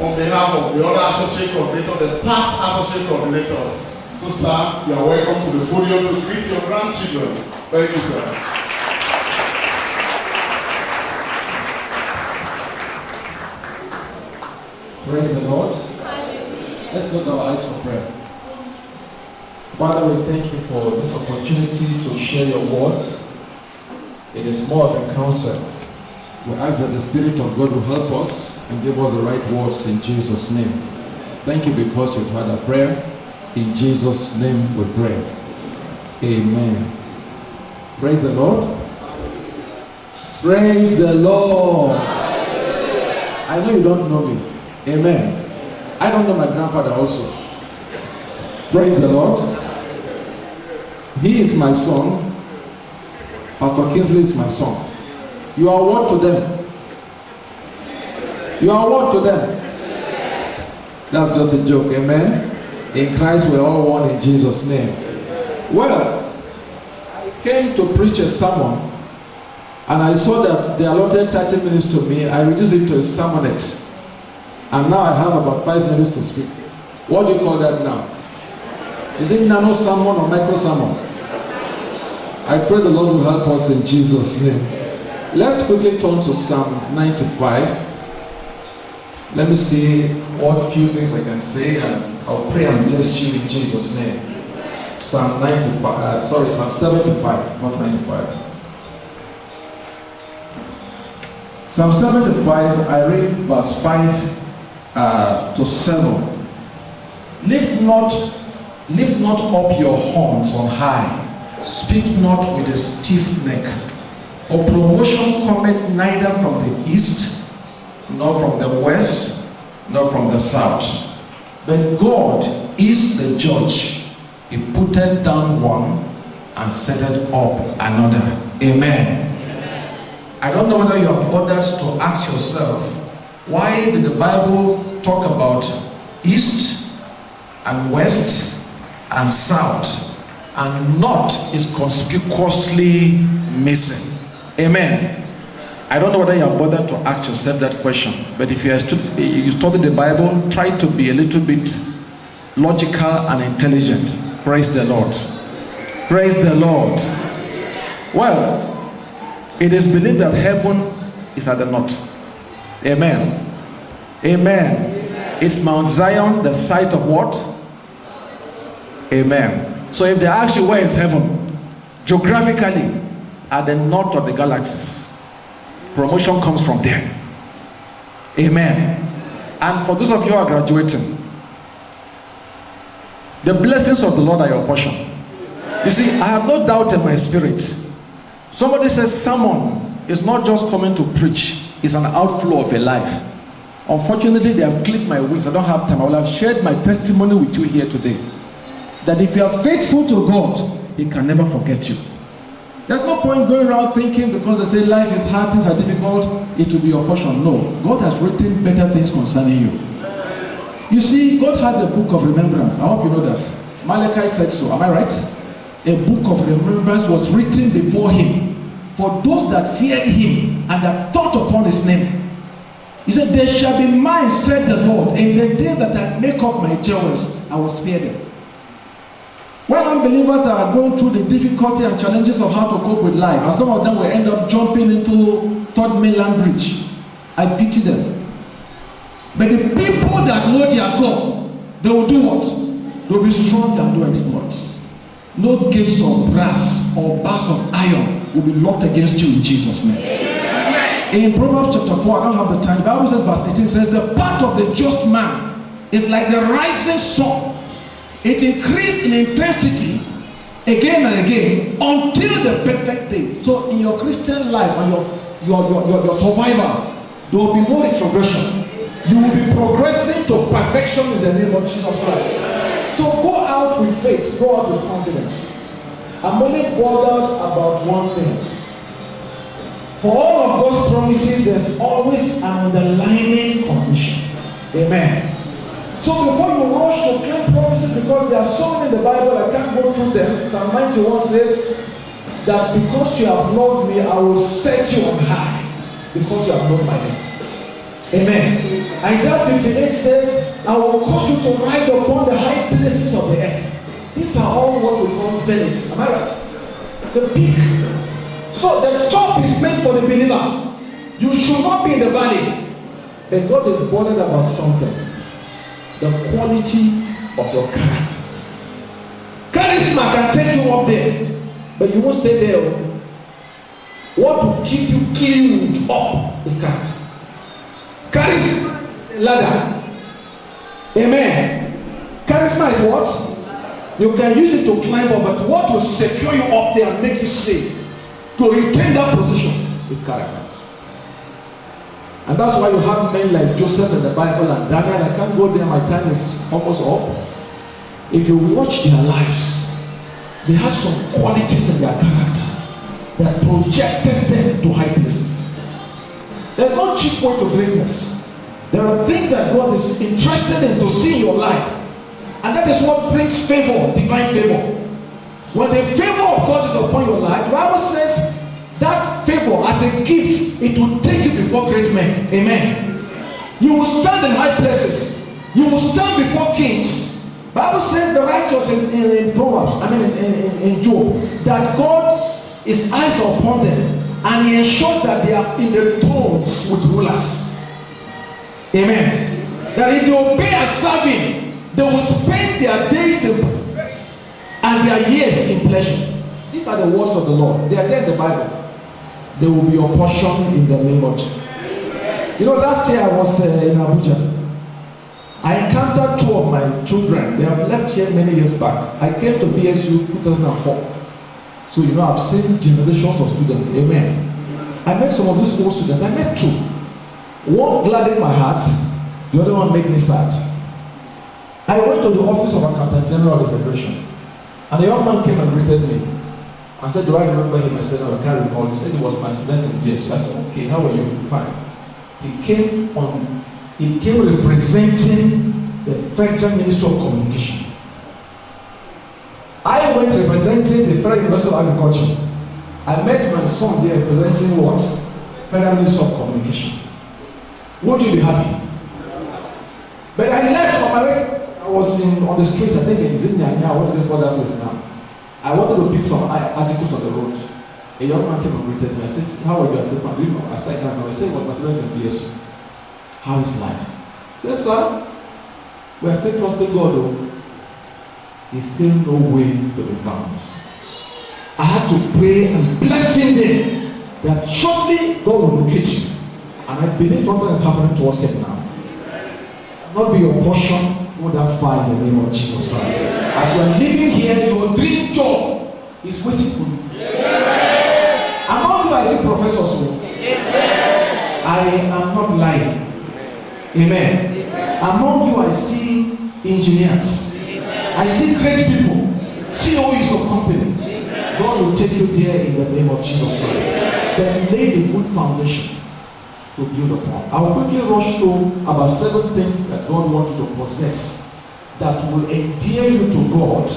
on behalf of the other associate coordinator, the past associate coordinators. So, sir, you are welcome to the podium to greet your grandchildren. Thank you, sir. Praise the Lord. Let's close our eyes for prayer. Father, we thank you for this opportunity to share your word. It is more of a counsel. We ask that the Spirit of God will help us and give us the right words in Jesus' name. Thank you because you've heard our prayer. In Jesus' name we pray. Amen. Praise the Lord. Praise the Lord. I know you don't know me. Amen. I don't know my grandfather also. Praise the Lord. He is my son. Pastor Kingsley is my son. You are what to them? You are what to them? That's just a joke, amen? In Christ we're all one in Jesus' name. Well, I came to preach a sermon and I saw that they allotted 30 minutes to me. I reduced it to a sermonette. And now I have about 5 minutes to speak. What do you call that now? Is it nano sermon or micro sermon? I pray the Lord will help us in Jesus' name. Let's quickly turn to Psalm 95. Let me see what few things I can say, and I'll pray and bless you in Jesus' name. Psalm 75, not 95. Psalm 75, I read verse 5 to 7. Lift not up your horns on high, speak not with a stiff neck, for promotion cometh neither from the east, nor from the west, nor from the south. But God is the judge. He putteth down one and setteth up another. Amen. I don't know whether you are bothered to ask yourself, why did the Bible talk about east and west and south, and north is conspicuously missing? Amen. I don't know whether you are bothered to ask yourself that question, but if you study the Bible, try to be a little bit logical and intelligent. Praise the Lord. Praise the Lord. Well, it is believed that heaven is at the north. Amen. Amen. It's Mount Zion, the site of what? Amen. So if they ask you where is heaven, geographically, at the north of the galaxies, promotion comes from there. Amen. And for those of you who are graduating, the blessings of the Lord are your portion. You see, I have no doubt in my spirit. Somebody says sermon is not just coming to preach, it's an outflow of a life. Unfortunately, they have clipped my wings. I don't have time. I will have shared my testimony with you here today. That if you are faithful to God, He can never forget you. There's no point going around thinking because they say life is hard, things are difficult, it will be your portion. No, God has written better things concerning you. You see, God has the book of remembrance. I hope you know that. Malachi said so. Am I right? A book of remembrance was written before Him for those that feared Him and that thought upon His name. He said, "There shall be mine, said the Lord, in the day that I make up my jewels, I will spare them." When unbelievers are going through the difficulty and challenges of how to cope with life, and some of them will end up jumping into Third Mainland Bridge, I pity them. But the people that know their God, they will do what? They will be strong and do exploits. No gates of brass or bars of iron will be locked against you in Jesus' name. In Proverbs chapter 4, I don't have the time, the Bible says, verse 18 says, "The path of the just man is like the rising sun. It increased in intensity again and again until the perfect day." So in your Christian life and your survival, there will be no retrogression. You will be progressing to perfection in the name of Jesus Christ. So go out with faith, go out with confidence. I'm only bothered about one thing. For all of God's promises, there's always an underlying condition. Amen. So before you rush to claim promises, because there are so many in the Bible, I can't go through them. Psalm 91 says that because you have loved me, I will set you on high, because you have known my name. Amen. Isaiah 58 says, I will cause you to ride upon the high places of the earth. These are all what we call zeniths. Am I right? The peak. So the top is meant for the believer. You should not be in the valley. But God is bothered about something. The quality of your character. Charisma can take you up there, but you won't stay there. What will keep you glued up is character. Charisma ladder. Amen. Charisma is what? You can use it to climb up, but what will secure you up there and make you safe to retain that position is character. And that's why you have men like Joseph in the Bible and Daniel. I can't go there, my time is almost up. If you watch their lives, they have some qualities in their character that projected them to high places. There's no cheap way to greatness. There are things that God is interested in to see in your life. And that is what brings favor, divine favor. When the favor of God is upon your life, the Bible says that favor as a gift, it will take you before great men. Amen. You will stand in high places. You will stand before kings. Bible says the righteous in Proverbs, in Job, that God's eyes are upon them and he ensures that they are in the thrones with rulers. Amen. That if they obey and serve him, they will spend their days and their years in pleasure. These are the words of the Lord. They are there in the Bible. They will be your portion in the name of Jesus. You know, last year I was in Abuja. I encountered two of my children. They have left here many years back. I came to BSU 2004. So, you know, I've seen generations of students. Amen. I met some of these old students. I met two. One gladdened my heart. The other one made me sad. I went to the office of Accountant General of the Federation. And the young man came and greeted me. I said, do I remember him? I said, no, I can't recall. He said he was my student in BSU. I said, okay, how are you? Fine. He came representing the Federal Ministry of Communication. I went representing the Federal University of Agriculture. I met my son there representing what? Federal Ministry of Communication. Won't you be happy? But I left on my way. I was on the street, I think in Zinyanya, what do they call that place now? I wanted to pick some articles on the road. A young man came and greeted me. I said, how are you? I said, I said, I said, what my student in BSU? How is life? He said, sir, we are still trusting God, though. There's still no way to be found. I had to pray and bless him there that shortly God will locate you. And I believe something is happening to us here now. Not be your portion with that fire in the name of Jesus Christ. As you are living here, your dream job is waiting for you. Among you, I see professors. I am not lying. Amen. Among you, I see engineers. I see great people. CEOs of company. God will take you there in the name of Jesus Christ. Then lay a good foundation to build upon. I will quickly rush through about 7 things that God wants you to possess that will endear you to God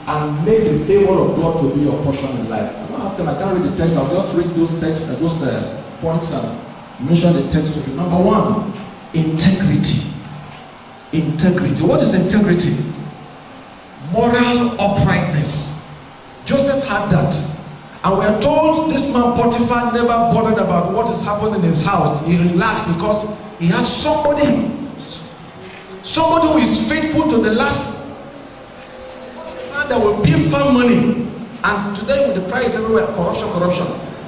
and make the favor of God to be your portion in life. I don't have time. I can't read the text. I'll just read those texts and those points and mention the text to you. Number 1, integrity. Integrity. What is integrity? Moral uprightness. Joseph had that. And we are told this man Potiphar never bothered about what is happening in his house. He relaxed because he has somebody who is faithful to the last man that will pay firm money. And today with the price everywhere, corruption,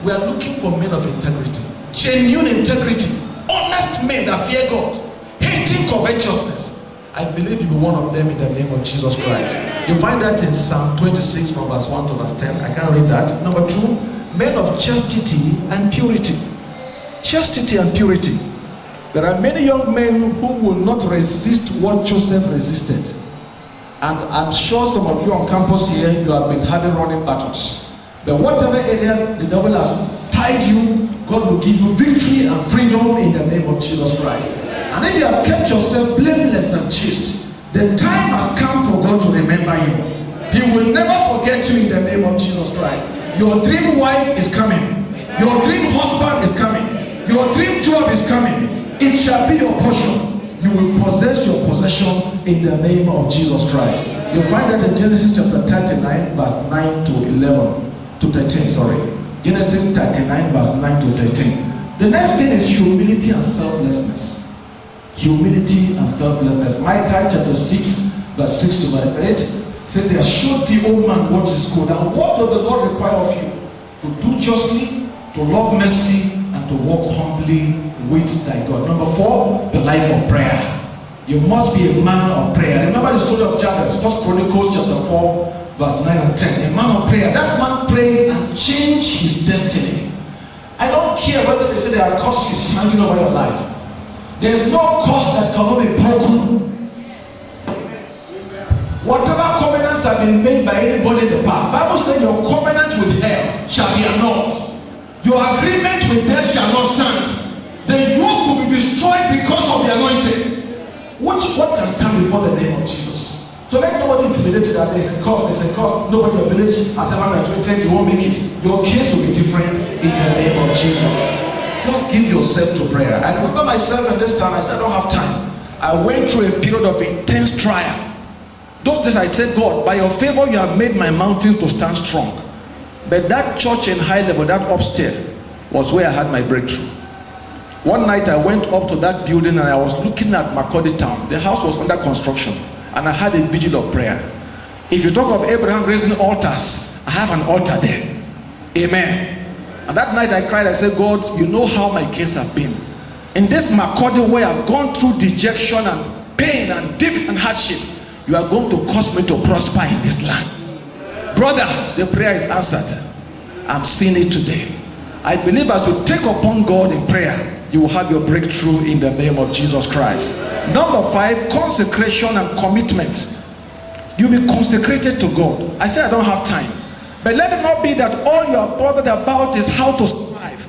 we are looking for men of integrity, genuine integrity, honest men that fear God, hating covetousness. I believe you'll be one of them in the name of Jesus Christ. You find that in Psalm 26 from verse 1 to verse 10. I can't read that. Number 2, men of chastity and purity. Chastity and purity. There are many young men who will not resist what Joseph resisted. And I'm sure some of you on campus here, you have been having running battles. But whatever area the devil has tied you, God will give you victory and freedom in the name of Jesus Christ. And if you have kept yourself blameless and chaste, the time has come for God to remember you. He will never forget you in the name of Jesus Christ. Your dream wife is coming. Your dream husband is coming. Your dream job is coming. It shall be your portion. You will possess your possession in the name of Jesus Christ. You find that in Genesis chapter 39, verse 9 to 11 to 13. Sorry. Genesis 39, verse 9 to 13. The next thing is humility and selflessness. Humility and selflessness. Micah chapter 6, verse 6 to verse 8 says, they have showed the old man what is good. And what does the Lord require of you? To do justly, to love mercy, and to walk humbly with thy God. Number 4, the life of prayer. You must be a man of prayer. Remember the story of Jabez, 1 Chronicles chapter 4, verse 9 and 10. A man of prayer. That man prayed and changed his destiny. I don't care whether they say there are curses hanging over your life. There is no curse that cannot be broken. Whatever covenants have been made by anybody in the past, Bible says your covenant with hell shall be annulled. Your agreement with death shall not stand. The yoke will be destroyed because of the anointing. What can stand before the name of Jesus? So let nobody intimidate you that there's a cause, nobody in your village has ever graduated, you won't make it. Your case will be different in the name of Jesus. Just give yourself to prayer. I remember myself in this time, I said I don't have time. I went through a period of intense trial. Those days I said, God, by your favor you have made my mountains to stand strong. But that church in High Level, that upstairs, was where I had my breakthrough. One night I went up to that building and I was looking at Makurdi town. The house was under construction and I had a vigil of prayer. If you talk of Abraham raising altars, I have an altar there. Amen. And that night I cried, I said, God, you know how my case have been. In this Makurdi way I've gone through dejection and pain and defeat and hardship, you are going to cause me to prosper in this land. Brother, the prayer is answered. I'm seeing it today. I believe as you take upon God in prayer, you will have your breakthrough in the name of Jesus Christ. Number 5, consecration and commitment. You'll be consecrated to God. I said I don't have time. But let it not be that all you are bothered about is how to survive,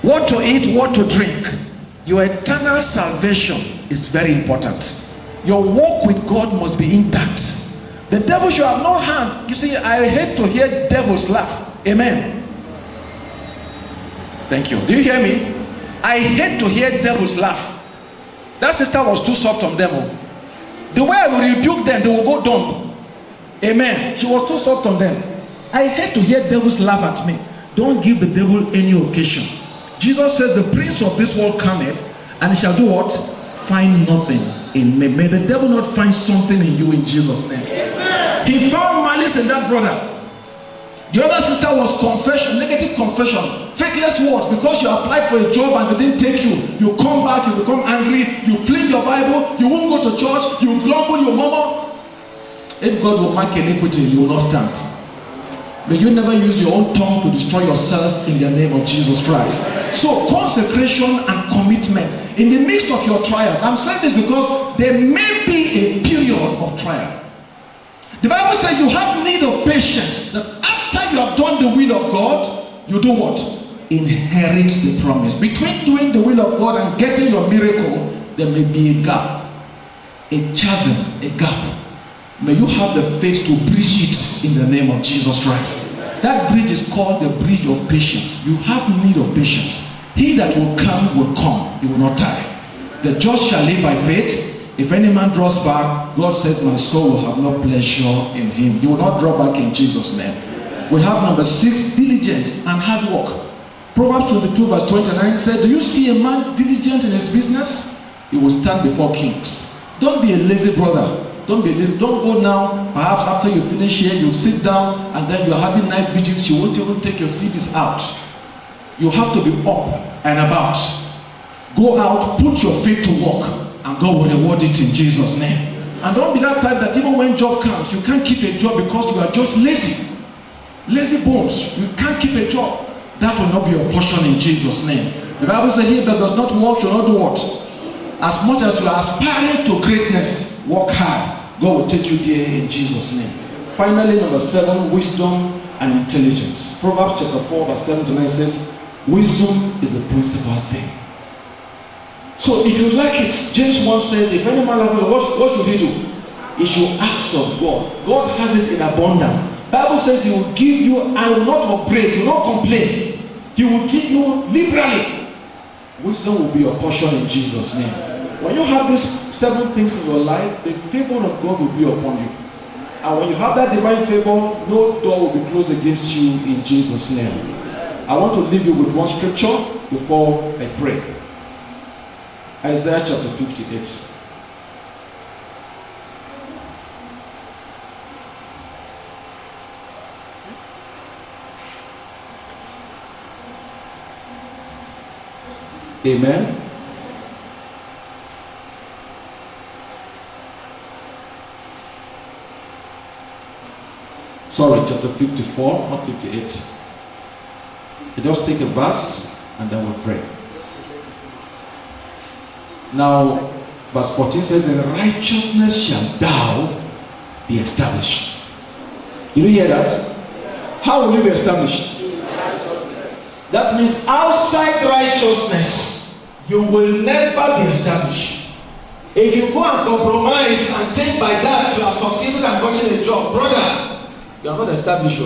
what to eat, what to drink. Your eternal salvation is very important. Your walk with God must be intact. The devil should have no hand. You see, I hate to hear devils laugh. Amen. Thank you. Do you hear me? I hate to hear devils laugh. That sister was too soft on them. The way I will rebuke them, they will go dumb. Amen. She was too soft on them. I hate to hear devils laugh at me. Don't give the devil any occasion. Jesus says the prince of this world cometh and he shall do what? Find nothing in me. May the devil not find something in you in Jesus' name. Amen. He found malice in that brother. The other sister was confession, negative confession, faithless words. Because you applied for a job and they didn't take you, you come back, you become angry, you fling your Bible, you won't go to church, you grumble, you murmur. If God will mark iniquity, you will not stand. May you never use your own tongue to destroy yourself in the name of Jesus Christ. So consecration and commitment in the midst of your trials. I'm saying this because there may be a period of trial. The Bible says you have need of patience, that after you have done the will of God, you do what? Inherit the promise. Between doing the will of God and getting your miracle, there may be a gap, a chasm, a gap. May you have the faith to bridge it in the name of Jesus Christ. That bridge is called the bridge of patience. You have need of patience. He that will come, he will not die. The just shall live by faith. If any man draws back, God says, my soul will have no pleasure in him. You will not draw back in Jesus' name. We have number 6, diligence and hard work. Proverbs 22 verse 29 said, do you see a man diligent in his business? He will stand before kings. Don't be a lazy brother. Don't be lazy. Don't go now. Perhaps after you finish here, you sit down and then you're having night vigils. You won't even take your CVs out. You have to be up and about. Go out, put your faith to work, and God will reward it in Jesus' name. And don't be that type that even when job comes, you can't keep a job because you are just lazy. Lazy bones. You can't keep a job. That will not be your portion in Jesus' name. The Bible says, he that does not work shall not do what? As much as you are aspiring to greatness, work hard. God will take you there in Jesus' name. Finally, number 7, wisdom and intelligence. Proverbs chapter 4 verse 7 to 9 says, wisdom is the principal thing. So if you like it, James 1 says, if any man lacks, what should he do? He should ask of God. God has it in abundance. Bible says he will give you and will not upbraid, he will not complain. He will give you liberally. Wisdom will be your portion in Jesus' name. When you have these 7 things in your life, the favor of God will be upon you. And when you have that divine favor, no door will be closed against you in Jesus' name. I want to leave you with one scripture before I pray. Isaiah chapter 58. Amen. Sorry, chapter 54, not 58. You just take a verse and then we'll pray. Now, verse 14 says, "In righteousness shall thou be established." Did you hear that? How will you be established? That means outside righteousness, you will never be established. If you go and compromise and think by that you have succeeded and gotten a job, brother, you are not established.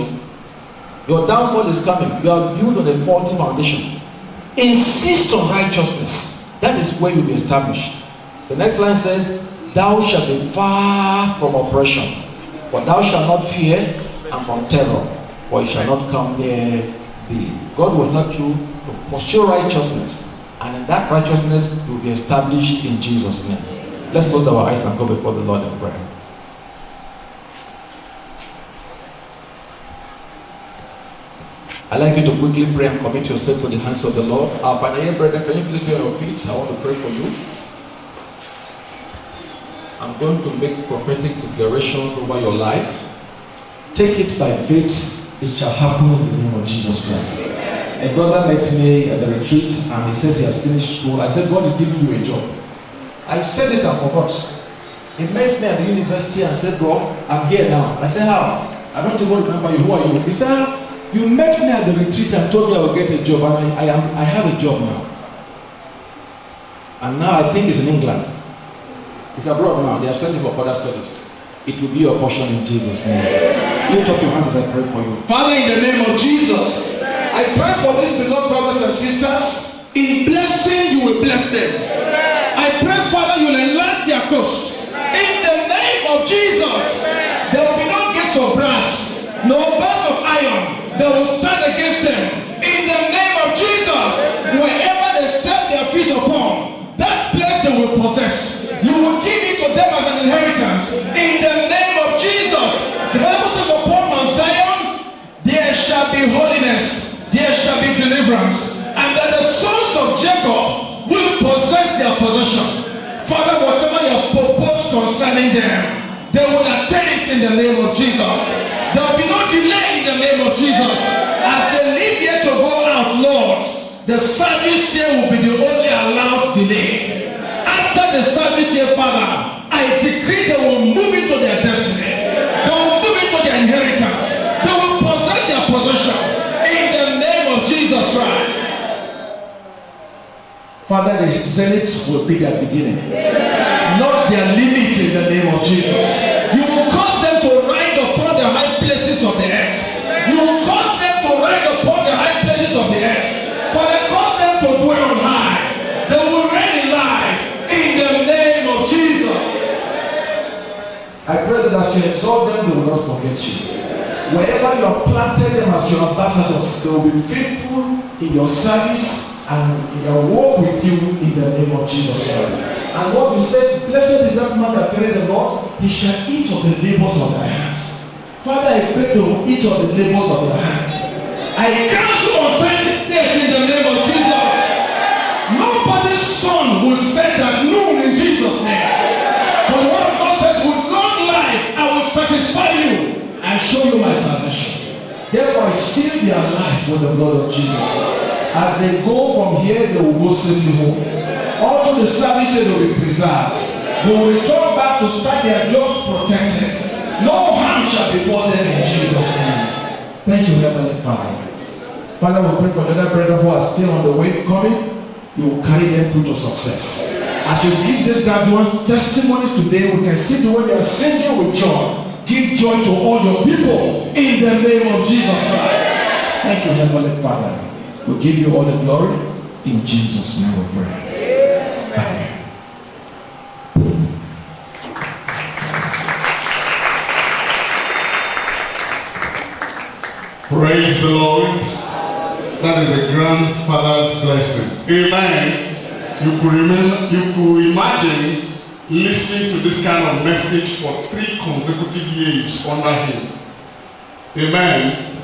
Your downfall is coming. You are built on a faulty foundation. Insist on righteousness. That is where you will be established. The next line says, "Thou shalt be far from oppression, but thou shalt not fear, and from terror, for it shall not come near thee." God will help you to pursue righteousness, and in that righteousness you will be established in Jesus' name. Let's close our eyes and go before the Lord in prayer. I'd like you to quickly pray and commit yourself to the hands of the Lord. Our Father, brethren, can you please be on your feet? I want to pray for you. I'm going to make prophetic declarations over your life. Take it by faith. It shall happen in the name of Jesus Christ. A brother met me at the retreat and he says he has finished school. I said, God is giving you a job. I said it and forgot. He met me at the university and said, bro, I'm here now. I said, how? I don't even remember you. Who are you? He said, you met me at the retreat and told me I will get a job, and I have a job now. And now I think it's in England. It's abroad now. They have sent him for further studies. It will be your portion in Jesus' name. Lift up your hands as I pray for you. Father, in the name of Jesus, I pray for these beloved brothers and sisters. In blessing, you will bless them. I pray, Father, you will enlarge their coast. In the name of Jesus, there will be no gates of brass, no bars of iron that will stand against them. In the name of Jesus, wherever they step their feet upon, that place they will possess. You will give it to them as an inheritance. In the name of Jesus, the Bible says upon Mount Zion, there shall be holiness, there shall be deliverance, and that the sons of Jacob will possess their possession. Father, whatever you have proposed concerning them, they will attain it in the name of Jesus. There will be no delay in the name of Jesus. As they leave here to go out, Lord, the service here will be the only allowed delay. After the service here, Father, I decree they will move into their destiny. They will move into their inheritance. They will possess their possession. In the name of Jesus Christ. Father, the zenith will be their beginning, not their limit in the name of Jesus. You will cause them to ride upon the high places of the earth. You will cause them to ride upon the high places of the earth. Father, cause them to dwell on high. They will reign in life in the name of Jesus. I pray that as you exalt them, they will not forget you. Wherever you have planted them as your ambassadors, they will be faithful in your service and in their walk with you in the name of Jesus Christ. And what you said, blessed is that man that feareth the Lord, he shall eat of the labors of their hands. Father, I pray they will eat of the labors of their hands. I cancel untimely death in the name of Jesus. Nobody's son will set at noon in Jesus' name. But the word of God says, with long life I will satisfy you and show you my salvation. Therefore I seal their life with the blood of Jesus. As they go from here, they will go safely home. All through the service, they will be preserved. They will return back to start their jobs protected. No harm shall befall them in Jesus' name. Thank you, Heavenly Father. Father, we pray for the other brethren who are still on the way coming. You will carry them through to success. As you give these graduates testimonies today, we can see the way they are singing with joy. Give joy to all your people in the name of Jesus Christ. Thank you, Heavenly Father. We give you all the glory, In Jesus' name we pray. Amen. Praise the Lord. That is a grandfather's blessing. Amen. You could imagine listening to this kind of message for 3 consecutive years under him. Amen.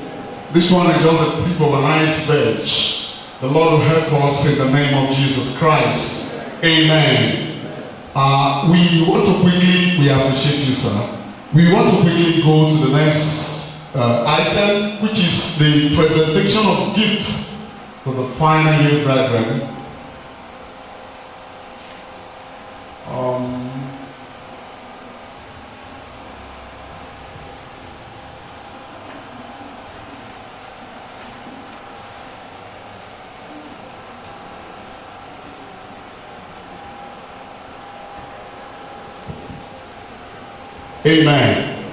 This one is just the tip of an iceberg. The Lord will help us in the name of Jesus Christ. Amen. We want to quickly, we appreciate you, sir. We want to quickly go to the next item, which is the presentation of gifts to the final year brethren. Amen.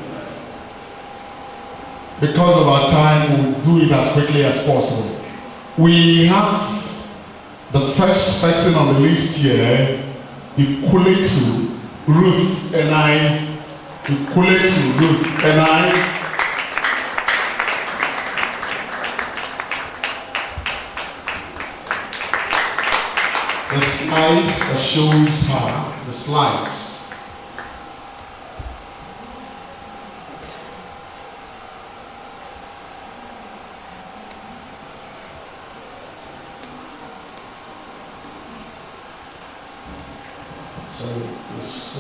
Because of our time, we'll do it as quickly as possible. We have the first person on the list here, equate to Ruth and I. Equate to Ruth and I. The slides that shows her, the slides. So this